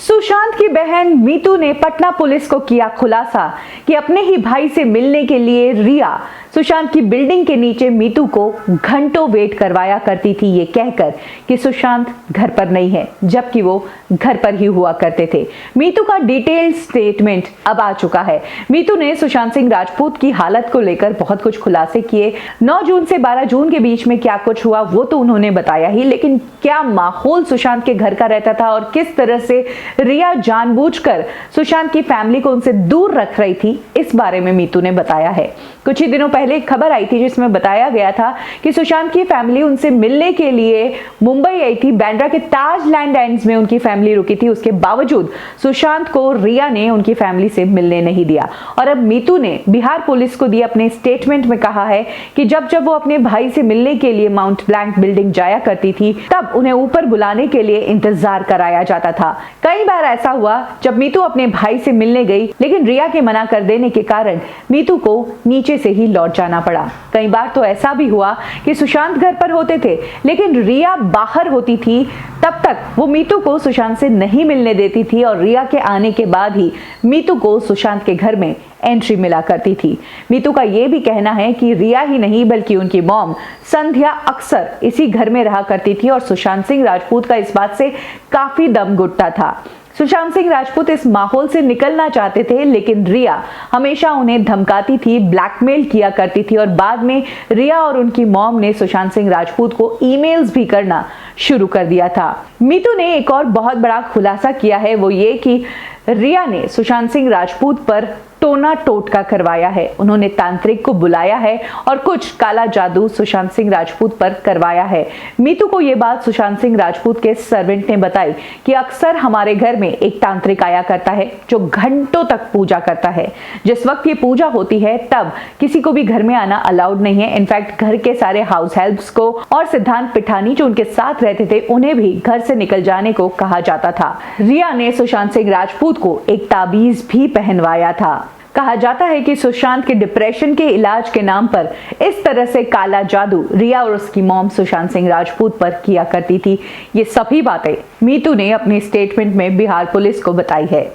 सुशांत की बहन मीतू ने पटना पुलिस को किया खुलासा कि अपने ही भाई से मिलने के लिए रिया सुशांत की बिल्डिंग के नीचे मीतू को घंटों वेट करवाया करती थी, ये कहकर कि सुशांत घर पर नहीं है, जबकि वो घर पर ही हुआ करते थे। मीतू का डिटेल्ड स्टेटमेंट अब आ चुका है। मीतू ने सुशांत सिंह राजपूत की हालत को लेकर बहुत कुछ खुलासे किए। 9 जून से 12 जून के बीच में क्या कुछ हुआ वो तो उन्होंने बताया ही, लेकिन क्या माहौल सुशांत के घर का रहता था और किस तरह से रिया जानबूझकर सुशांत की फैमिली को उनसे दूर रख रही थी, इस बारे में मीतू ने बताया है। कुछ ही दिनों पहले एक खबर आई थी जिसमें बताया गया था कि सुशांत की फैमिली उनसे मिलने के लिए मुंबई आई थी। बांद्रा के ताज लैंड एंड्स में उनकी फैमिली रुकी थी। उसके बावजूद सुशांत को रिया ने उनकी फैमिली से मिलने नहीं दिया। और अब मीतू ने बिहार पुलिस को दिए अपने स्टेटमेंट में कहा है कि जब जब वो अपने भाई से मिलने के लिए माउंट ब्लैंक बिल्डिंग जाया करती थी, तब उन्हें ऊपर बुलाने के लिए इंतजार कराया जाता था। कई बार ऐसा हुआ जब मीतू अपने भाई से मिलने गई, लेकिन रिया के मना कर देने के कारण मीतू को नीचे से ही लौट जाना पड़ा। कई बार तो ऐसा भी हुआ कि सुशांत घर पर होते थे, लेकिन रिया बाहर होती थी, तब तक वो मीतू को सुशांत से नहीं मिलने देती थी और रिया के आने के बाद ही मीतू को सुशांत के घर में एंट्री मिला करती थी। मीतू का यह भी कहना है कि रिया ही नहीं बल्कि उनकी मॉम संध्या अक्सर इसी घर में रहा करती थी और सुशांत सिंह राजपूत का इस बात से काफी दम घुटता था। सुशांत सिंह राजपूत इस माहौल से निकलना चाहते थे, लेकिन रिया हमेशा उन्हें धमकाती थी, ब्लैकमेल किया करती थी और बाद में रिया और उनकी मॉम ने सुशांत सिंह राजपूत को ईमेल्स भी करना शुरू कर दिया था। मीतू ने एक और बहुत बड़ा खुलासा किया है, वो ये कि रिया ने सुशांत सिंह राजपूत पर टोना टोटका करवाया है। उन्होंने तांत्रिक को बुलाया है और कुछ काला जादू सुशांत सिंह राजपूत पर करवाया है। मीतू को यह बात सुशांत सिंह राजपूत के सर्वेंट ने बताई कि अक्सर हमारे घर में एक तांत्रिक आया करता है जो घंटों तक पूजा करता है। जिस वक्त ये पूजा होती है तब किसी को भी घर में आना अलाउड नहीं है। इनफैक्ट घर के सारे हाउस हेल्प्स को और सिद्धांत पिठानी जो उनके साथ रहते थे उन्हें भी घर से निकल जाने को कहा जाता था। रिया ने सुशांत सिंह राजपूत को एक ताबीज भी पहनवाया था। कहा जाता है कि सुशांत के डिप्रेशन के इलाज के नाम पर इस तरह से काला जादू रिया और उसकी मॉम सुशांत सिंह राजपूत पर किया करती थी। ये सभी बातें मीतू ने अपने स्टेटमेंट में बिहार पुलिस को बताई है।